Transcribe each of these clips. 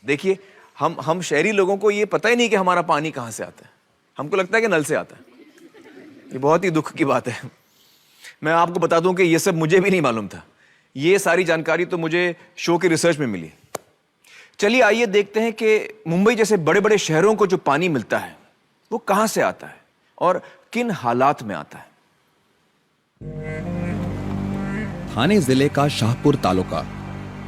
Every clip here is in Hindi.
देखिए, हम शहरी लोगों को ये पता ही नहीं कि हमारा पानी कहाँ से आता है। हमको लगता है कि नल से आता है। ये बहुत ही दुख की बात है। मैं आपको बता दूं कि ये सब मुझे भी नहीं मालूम था। ये सारी जानकारी तो मुझे शो की रिसर्च में मिली। चलिए आइए देखते हैं कि मुंबई जैसे बड़े बड़े शहरों को जो पानी मिलता है वो कहां से आता है और किन हालात में आता है। थाने जिले का शाहपुर तालुका।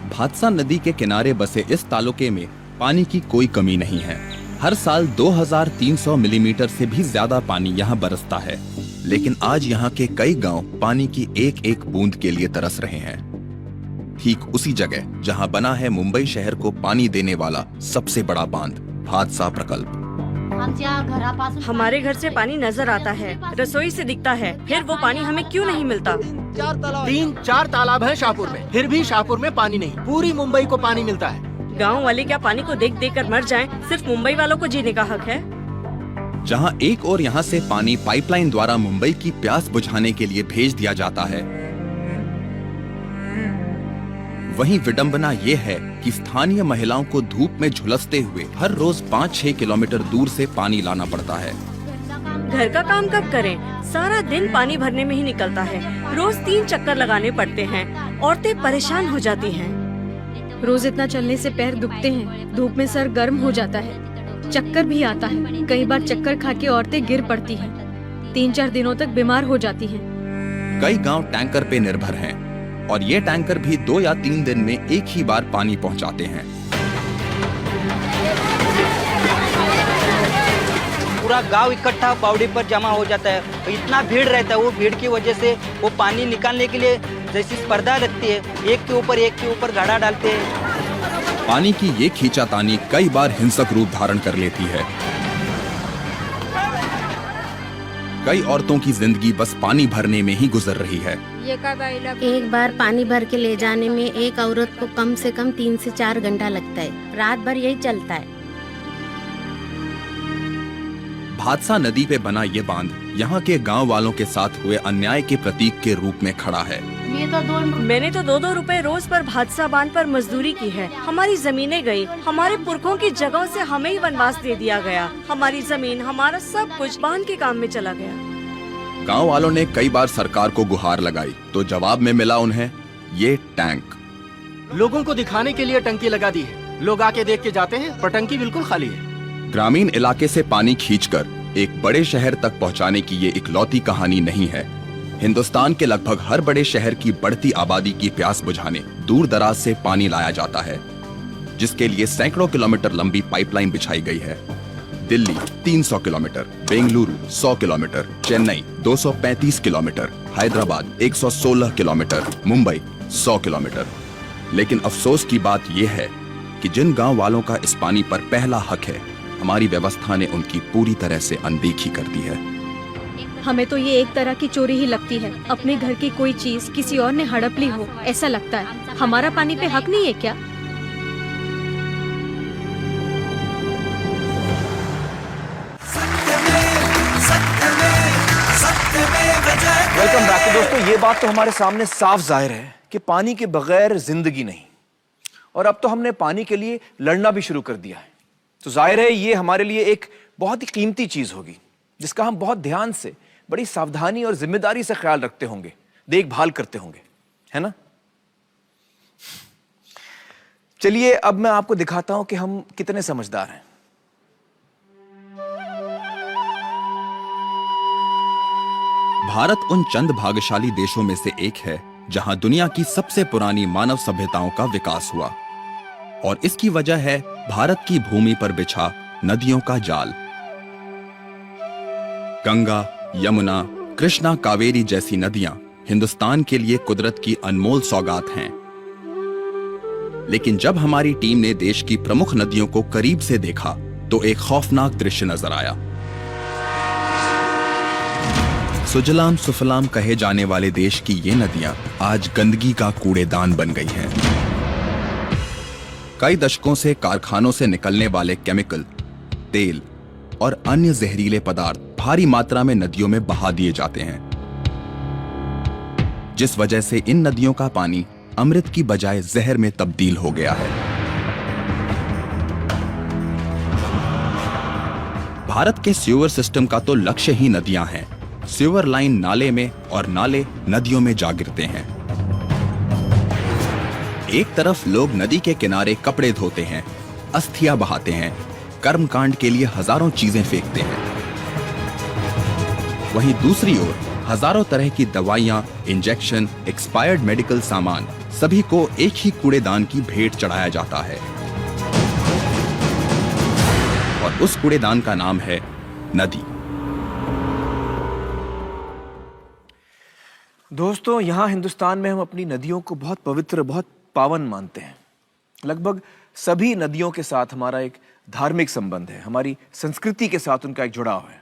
भादसा नदी के किनारे बसे इस तालुके में पानी की कोई कमी नहीं है। हर साल 2300 मिलीमीटर से भी ज्यादा पानी यहाँ बरसता है, लेकिन आज यहाँ के कई गांव पानी की एक एक बूंद के लिए तरस रहे हैं। ठीक उसी जगह जहाँ बना है मुंबई शहर को पानी देने वाला सबसे बड़ा बांध, भादसा प्रकल्प। हमारे घर से पानी नजर आता है, रसोई से दिखता है, फिर वो पानी हमें क्यों नहीं मिलता? 3-4 तालाब है शाहपुर में, फिर भी शाहपुर में पानी नहीं। पूरी मुंबई को पानी मिलता है। गांव वाले क्या पानी को देख देख कर मर जाएं? सिर्फ मुंबई वालों को जीने का हक है। जहां एक और यहां से पानी पाइपलाइन द्वारा मुंबई की प्यास बुझाने के लिए भेज दिया जाता है, वहीं विडंबना ये है कि स्थानीय महिलाओं को धूप में झुलसते हुए हर रोज 5-6 किलोमीटर दूर से पानी लाना पड़ता है। घर का काम कब करें? सारा दिन पानी भरने में ही निकलता है। रोज 3 चक्कर लगाने पड़ते हैं। औरतें परेशान हो जाती हैं। रोज इतना चलने से पैर दुखते हैं, धूप में सर गर्म हो जाता है, चक्कर भी आता है। कई बार चक्कर खा के औरतें गिर पड़ती हैं, 3-4 दिनों तक बीमार हो जाती हैं। कई गांव टैंकर पे निर्भर हैं और ये टैंकर भी 2 या 3 दिन में एक ही बार पानी पहुंचाते हैं। पूरा गांव इकट्ठा बावड़ी पर जमा हो जाता है। इतना भीड़ रहता है, वो भीड़ की वजह से वो पानी निकालने के लिए जैसी स्पर्धा लगती है, एक के ऊपर घड़ा डालते हैं। पानी की ये खींचातानी कई बार हिंसक रूप धारण कर लेती है। कई औरतों की जिंदगी बस पानी भरने में ही गुजर रही है। एक बार पानी भर के ले जाने में एक औरत को कम से कम 3 से 4 घंटा लगता है। रात भर यही चलता है। भादसा नदी पे बना ये बांध यहाँ के गांव वालों के साथ हुए अन्याय के प्रतीक के रूप में खड़ा है। मैंने तो 2-2 रुपए रोज पर भादसा बांध पर मजदूरी की है। हमारी जमीनें गई, हमारे पुरखों की जगह से हमें ही वनवास दे दिया गया। हमारी जमीन, हमारा सब कुछ बांध के काम में चला गया। गांव वालों ने कई बार सरकार को गुहार लगाई तो जवाब में मिला उन्हें ये टैंक। लोगों को दिखाने के लिए टंकी लगा दी है। लोग आके देख के जाते हैं, पर टंकी बिल्कुल खाली है। ग्रामीण इलाके से पानी खींचकर एक बड़े शहर तक पहुंचाने की ये इकलौती कहानी नहीं है। हिंदुस्तान के लगभग हर बड़े शहर की बढ़ती आबादी की प्यास बुझाने दूर दराज से पानी लाया जाता है, जिसके लिए सैकड़ों किलोमीटर लंबी पाइपलाइन बिछाई गई है। Delhi 300 kilometre, Bengaluru 100 kilometre, Chennai 235 kilometre, Hyderabad 116 kilometre, Mumbai 100 kilometre. लेकिन अफसोस की बात यह है कि जिन गांव वालों का इस पानी पर पहला हक है, हमारी व्यवस्था ने उनकी पूरी तरह से अनदेखी कर दी है। हमें तो ये एक तरह की चोरी ही लगती है। अपने घर की कोई चीज किसी और ने हड़प ली हो, ऐसा लगता है। हमारा पानी पे हक नहीं है क्या? Welcome back. तो दोस्तों, ये बात तो हमारे सामने साफ जाहिर है कि पानी के बगैर जिंदगी नहीं, और अब तो हमने पानी के लिए लड़ना भी शुरू कर दिया है। तो जाहिर है ये हमारे लिए एक बहुत ही कीमती चीज होगी, जिसका हम बहुत ध्यान से, बड़ी सावधानी और जिम्मेदारी से ख्याल रखते होंगे, देखभाल करते होंगे, है ना? चलिए अब मैं आपको दिखाता हूं कि हम कितने समझदार हैं। भारत उन चंद भाग्यशाली देशों में से एक है जहां दुनिया की सबसे पुरानी मानव सभ्यताओं का विकास हुआ, और इसकी वजह है भारत की भूमि पर बिछा नदियों का जाल। गंगा, यमुना, कृष्णा, कावेरी जैसी नदियां हिंदुस्तान के लिए कुदरत की अनमोल सौगात हैं। लेकिन जब हमारी टीम ने देश की प्रमुख नदियों को करीब से देखा तो एक खौफनाक दृश्य नजर आया। सुजलाम सुफलाम कहे जाने वाले देश की ये नदियां आज गंदगी का कूड़ेदान बन गई हैं। कई दशकों से कारखानों से निकलने वाले केमिकल, तेल और अन्य जहरीले पदार्थ भारी मात्रा में नदियों में बहा दिए जाते हैं, जिस वजह से इन नदियों का पानी अमृत की बजाय जहर में तब्दील हो गया है। भारत के सीवर सिस्टम का तो लक्ष्य ही नदियां हैं। सीवर लाइन नाले में और नाले नदियों में जा गिरते हैं। एक तरफ लोग नदी के किनारे कपड़े धोते हैं, अस्थियां बहाते हैं, कर्मकांड के लिए हजारों चीजें फेंकते हैं। वहीं दूसरी ओर हजारों तरह की दवाइयां, इंजेक्शन, एक्सपायर्ड मेडिकल सामान सभी को एक ही कूड़ेदान की भेंट चढ़ाया जाता है और उस कूड़ेदान का नाम है नदी। दोस्तों, यहाँ हिंदुस्तान में हम अपनी नदियों को बहुत पवित्र, बहुत पावन मानते हैं। लगभग सभी नदियों के साथ हमारा एक धार्मिक संबंध है, हमारी संस्कृति के साथ उनका एक जुड़ाव है।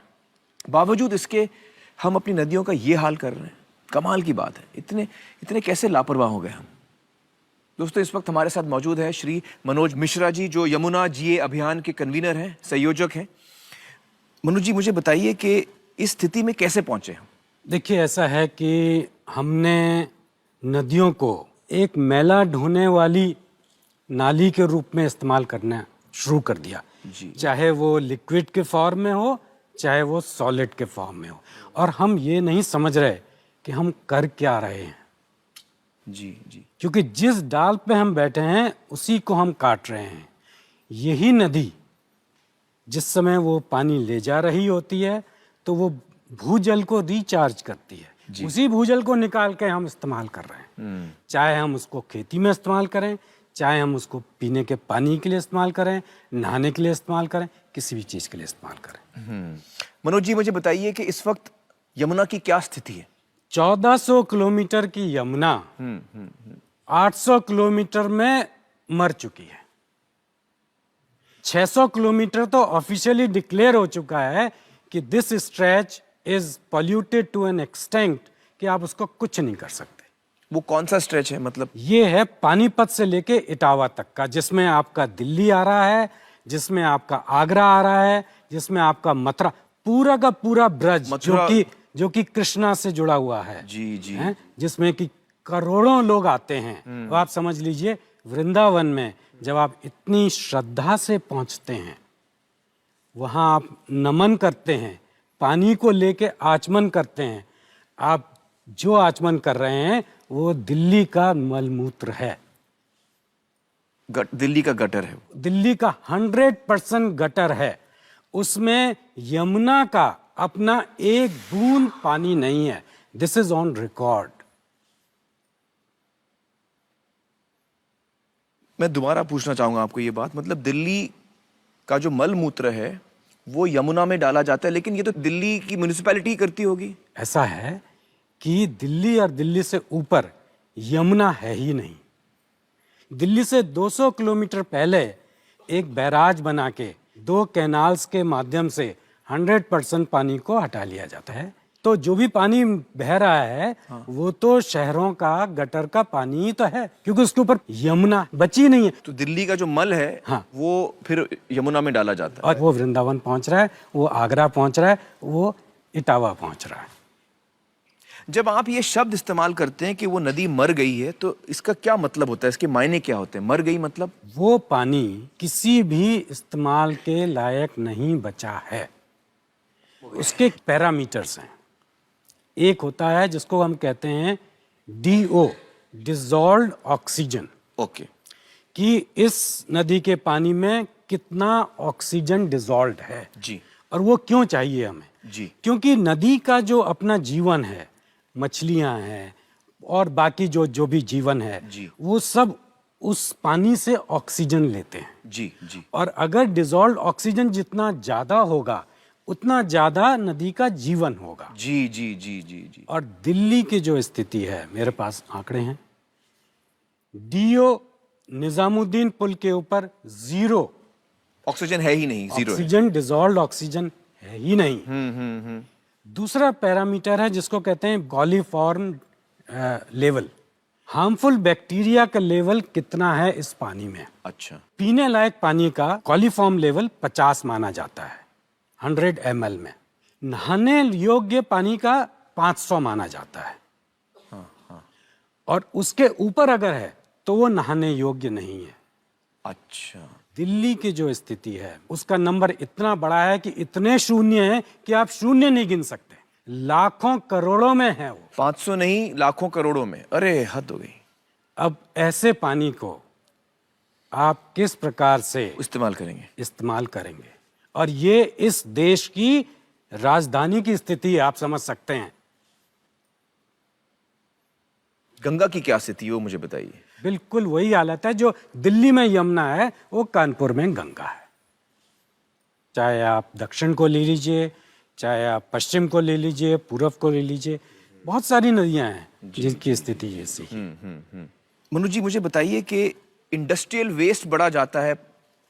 बावजूद इसके हम अपनी नदियों का ये हाल कर रहे हैं। कमाल की बात है, इतने कैसे लापरवाह हो गए हम। दोस्तों, इस वक्त हमारे साथ मौजूद है श्री मनोज मिश्रा जी, जो यमुना जीए अभियान के कन्वीनर हैं, संयोजक हैं। मनोज जी, मुझे बताइए कि इस स्थिति में कैसे पहुंचे हम? देखिए, ऐसा है कि हमने नदियों को एक मैला ढोने वाली नाली के रूप में इस्तेमाल करना शुरू कर दिया जी। चाहे वो लिक्विड के फॉर्म में हो, चाहे वो सॉलिड के फॉर्म में हो, और हम ये नहीं समझ रहे कि हम कर क्या रहे हैं। जी जी। क्योंकि जिस डाल पे हम बैठे हैं उसी को हम काट रहे हैं। यही नदी जिस समय वो पानी ले जा रही होती है तो वो भूजल को रिचार्ज करती है, उसी भूजल को निकाल के हम इस्तेमाल कर रहे हैं। चाहे हम उसको खेती में इस्तेमाल करें, चाहे हम उसको पीने के पानी के लिए इस्तेमाल करें, नहाने के लिए इस्तेमाल करें, किसी भी चीज के लिए इस्तेमाल करें। मनोज जी, मुझे बताइए कि इस वक्त यमुना की क्या स्थिति है? 1400 किलोमीटर की यमुना 800 किलोमीटर में मर चुकी है। 600 किलोमीटर तो ऑफिशियली डिक्लेयर हो चुका है कि this stretch is polluted to an extent कि आप उसको कुछ नहीं कर सकते। वो कौन सा स्ट्रेच है? मतलब ये है पानीपत से लेके इटावा तक का, जिसमें आपका दिल्ली आ रहा है, जिसमें आपका आगरा आ रहा है, जिसमें आपका मथुरा, पूरा का पूरा ब्रज जो कि कृष्णा से जुड़ा हुआ है। जी जी। है? जिसमें कि करोड़ों लोग आते हैं। तो आप समझ लीजिए, वृंदावन में जब आप इतनी श्रद्धा से पहुंचते हैं, वहां आप नमन करते हैं, पानी को लेके आचमन करते हैं, आप जो आचमन कर रहे हैं वो दिल्ली का मलमूत्र है। दिल्ली का गटर है। दिल्ली का 100% गटर है। उसमें यमुना का अपना एक बूंद पानी नहीं है। This is on record. मैं दोबारा पूछना चाहूंगा आपको ये बात, मतलब दिल्ली का जो मल मूत्र है वो यमुना में डाला जाता है, लेकिन ये तो दिल्ली की म्युनिसिपैलिटी करती होगी। ऐसा है कि दिल्ली और दिल्ली से ऊपर यमुना है ही नहीं। दिल्ली से 200 किलोमीटर पहले एक बैराज बना के 2 कैनाल्स के माध्यम से 100% पानी को हटा लिया जाता है। तो जो भी पानी बह रहा है वो तो शहरों का गटर का पानी ही तो है, क्योंकि उसके ऊपर यमुना बची नहीं है। तो दिल्ली का जो मल है वो फिर यमुना में डाला जाता है। और वो वृंदावन पहुंच रहा है, वो आगरा पहुंच रहा है, वो इटावा पहुंच रहा है। जब आप ये शब्द इस्तेमाल करते हैं कि वो नदी मर गई है, तो इसका क्या मतलब होता है? इसके मायने क्या होते हैं? मर गई मतलब वो पानी किसी भी इस्तेमाल के लायक नहीं बचा है। उसके पैरामीटर्स हैं। एक होता है जिसको हम कहते हैं DO, डिसॉल्व्ड ऑक्सीजन। ओके। कि इस नदी के पानी में कितना ऑक्सीजन डिसॉल्व्ड है जी। और वो क्यों चाहिए हमें जी। क्योंकि नदी का जो अपना जीवन है, मछलियां हैं और बाकी जो भी जीवन है जी। वो सब उस पानी से ऑक्सीजन लेते हैं। जी जी। और अगर डिसॉल्व्ड ऑक्सीजन जितना ज्यादा होगा उतना ज्यादा नदी का जीवन होगा। जी जी जी जी जी। और दिल्ली की जो स्थिति है, मेरे पास आंकड़े हैं, DO निजामुद्दीन पुल के ऊपर 0 ऑक्सीजन है ही नहीं, 0 है। ऑक्सीजन, डिसॉल्व्ड ऑक्सीजन है ही नहीं। दूसरा पैरामीटर है जिसको कहते हैं कॉलीफॉर्म लेवल। हार्मफुल बैक्टीरिया का लेवल कितना है इस पानी में। अच्छा। पीने लायक पानी का कॉलीफॉर्म लेवल 50 माना जाता है 100 ml में। नहाने योग्य पानी का 500 माना जाता है। और उसके ऊपर अगर है तो वो नहाने योग्य नहीं है। अच्छा। दिल्ली की जो स्थिति है उसका नंबर इतना बड़ा है कि इतने शून्य हैं कि आप शून्य नहीं गिन सकते। लाखों करोड़ों में है वो। 500 नहीं, लाखों करोड़ों में। अरे हद हो गई। अब ऐसे पानी को आप किस प्रकार से इस्तेमाल करेंगे? और ये इस देश की राजधानी की स्थिति आप समझ सकते हैं। गंगा की क्या स्थिति है वो मुझे बताइए। बिल्कुल वही हालत है जो दिल्ली में यमुना है, वो कानपुर में गंगा है। चाहे आप दक्षिण को ले लीजिए, चाहे आप पश्चिम को ले लीजिए, पूर्व को ले लीजिए, बहुत सारी नदियां हैं जिनकी स्थिति ऐसी है। मनोज जी मुझे बताइए कि इंडस्ट्रियल वेस्ट बढ़ा जाता है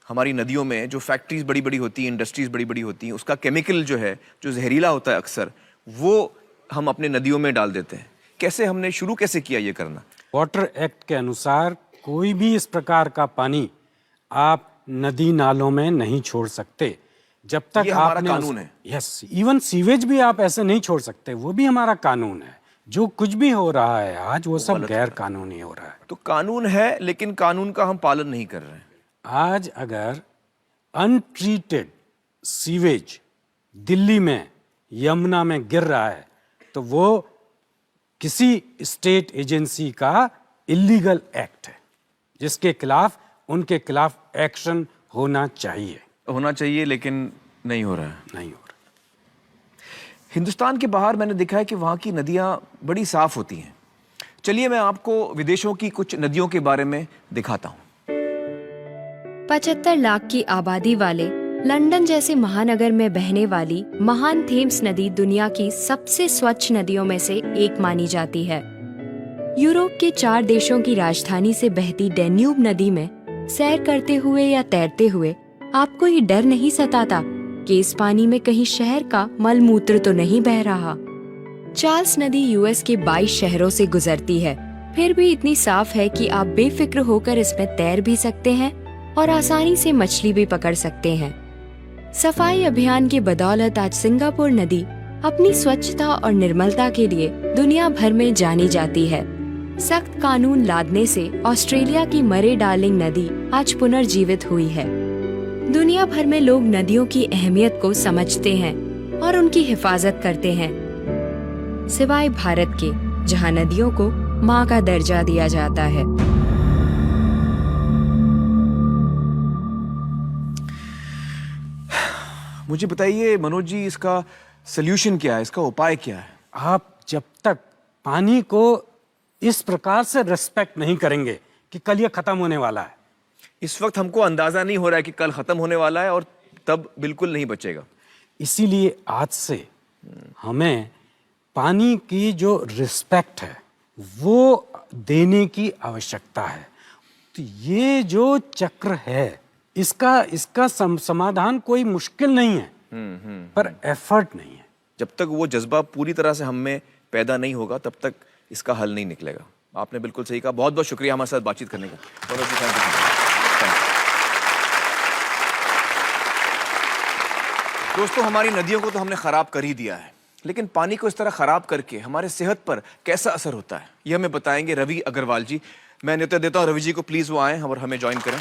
हमारी नदियों में, जो फैक्ट्रीज बड़ी बड़ी होती हैं, इंडस्ट्रीज बड़ी बड़ी होती हैं, उसका केमिकल जो है, जो जहरीला होता है अक्सर, वो हम अपने नदियों में डाल देते हैं। कैसे, हमने शुरू कैसे किया ये करना? वाटर एक्ट के अनुसार कोई भी इस प्रकार का पानी आप नदी नालों में नहीं छोड़ सकते जब तक ये हमारा आपने कानून है। यस, इवन सीवेज भी आप ऐसे नहीं छोड़ सकते, वो भी हमारा कानून है। जो कुछ भी हो रहा है आज वो सब गैर कानूनी हो रहा है। तो कानून है लेकिन कानून का हम पालन नहीं कर रहे हैं। आज अगर अनट्रीटेड सीवेज दिल्ली में यमुना में गिर रहा है तो वो किसी स्टेट एजेंसी का इलीगल एक्ट है, जिसके खिलाफ उनके खिलाफ एक्शन होना चाहिए, लेकिन नहीं हो रहा है। नहीं हो रहा। हिंदुस्तान के बाहर मैंने देखा है कि वहाँ की नदियाँ बड़ी साफ होती हैं। चलिए मैं आपको विदेशों की कुछ नदियों के बारे में दिखाता हूँ। 75 लाख की आबादी वाले लंदन जैसे महानगर में बहने वाली महान थेम्स नदी दुनिया की सबसे स्वच्छ नदियों में से एक मानी जाती है। यूरोप के 4 देशों की राजधानी से बहती डैन्यूब नदी में सैर करते हुए या तैरते हुए आपको ये डर नहीं सताता कि इस पानी में कहीं शहर का मल मूत्र तो नहीं बह रहा। चार्ल्स नदी यूएस के 22 शहरों से गुजरती है, फिर भी इतनी साफ है कि आप बेफिक्र होकर इसमें तैर भी सकते हैं और आसानी से मछली भी पकड़ सकते हैं। सफाई अभियान की बदौलत आज सिंगापुर नदी अपनी स्वच्छता और निर्मलता के लिए दुनिया भर में जानी जाती है। सख्त कानून लादने से ऑस्ट्रेलिया की मरे डार्लिंग नदी आज पुनर्जीवित हुई है। दुनिया भर में लोग नदियों की अहमियत को समझते हैं और उनकी हिफाजत करते हैं, सिवाय भारत के, जहां नदियों को माँ का दर्जा दिया जाता है। मुझे बताइए मनोज जी, इसका सल्यूशन क्या है, इसका उपाय क्या है? आप जब तक पानी को इस प्रकार से रिस्पेक्ट नहीं करेंगे कि कल ये खत्म होने वाला है, इस वक्त हमको अंदाजा नहीं हो रहा है कि कल खत्म होने वाला है और तब बिल्कुल नहीं बचेगा। इसीलिए आज से हमें पानी की जो रिस्पेक्ट है वो देने की आवश्यकता है। तो ये जो चक्र है इसका समाधान कोई मुश्किल नहीं है, पर एफर्ट नहीं है। जब तक वो जज्बा पूरी तरह से हम में पैदा नहीं होगा तब तक इसका हल नहीं निकलेगा। आपने बिल्कुल सही कहा। बहुत बहुत शुक्रिया हमारे साथ बातचीत करने का। दोस्तों, हमारी नदियों को तो हमने खराब कर ही दिया है, लेकिन पानी को इस तरह खराब करके हमारे सेहत पर कैसा असर होता है ये हमें बताएंगे रवि अग्रवाल जी। मैं न्योता देता हूं रवि जी को, प्लीज वो आए और हमें ज्वाइन करें।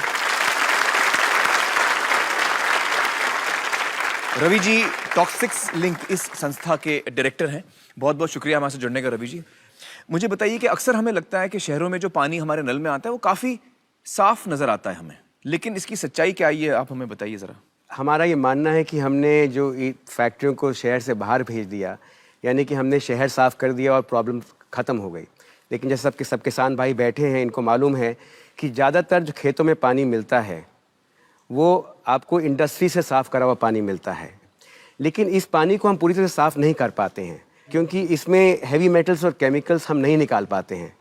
रवि जी टॉक्सिक्स लिंक इस संस्था के डायरेक्टर हैं। बहुत बहुत शुक्रिया हमारे से जुड़ने का रवि जी। मुझे बताइए कि अक्सर हमें लगता है कि शहरों में जो पानी हमारे नल में आता है वो काफ़ी साफ नज़र आता है हमें, लेकिन इसकी सच्चाई क्या है आप हमें बताइए ज़रा। हमारा ये मानना है कि हमने जो फैक्ट्रियों को शहर से बाहर भेज दिया, यानी कि हमने शहर साफ़ कर दिया और प्रॉब्लम ख़त्म हो गई। लेकिन जैसे सब किसान भाई बैठे हैं, इनको मालूम है कि ज़्यादातर जो खेतों में पानी मिलता है वो आपको इंडस्ट्री से साफ़ करा हुआ पानी मिलता है, लेकिन इस पानी को हम पूरी तरह साफ़ नहीं कर पाते हैं क्योंकि इसमें हैवी मेटल्स और केमिकल्स हम नहीं निकाल पाते हैं।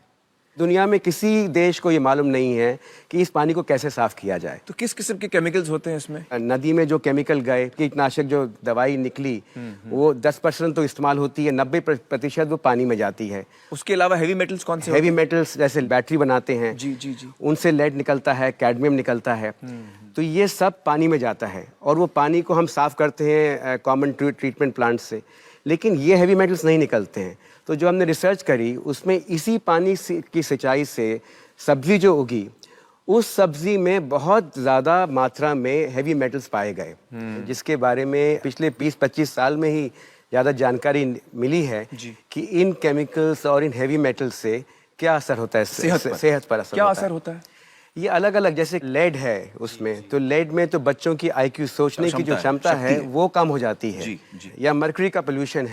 दुनिया में किसी देश को ये मालूम नहीं है कि इस पानी को कैसे साफ़ किया जाए। तो किस किस्म के केमिकल्स होते हैं इसमें? नदी में जो केमिकल गए, कीटनाशक जो दवाई निकली वो 10% तो इस्तेमाल होती है, 90% वो पानी में जाती है। उसके अलावा हैवी मेटल्स कौन से? हैवी मेटल्स जैसे बैटरी बनाते हैं जी जी जी, उनसे लेड निकलता है, कैडमियम निकलता है, तो ये सब पानी में जाता है और वो पानी को हम साफ़ करते हैं कॉमन ट्रीटमेंट प्लांट से, लेकिन ये हैवी मेटल्स नहीं निकलते हैं। तो जो हमने रिसर्च करी उसमें इसी पानी की सिंचाई से सब्जी जो उगी उस सब्जी में बहुत ज़्यादा मात्रा में हैवी मेटल्स पाए गए, जिसके बारे में पिछले 20-25 साल में ही ज़्यादा जानकारी मिली है कि इन केमिकल्स और इन हैवी मेटल्स से क्या असर होता है सेहत पर असर क्या होता असर होता है? ये अलग अलग, जैसे लेड है उसमें, तो लेड में तो बच्चों की IQ सोचने की जो क्षमता है वो कम हो जाती है, या मर्क्यूरी का पोल्यूशन है।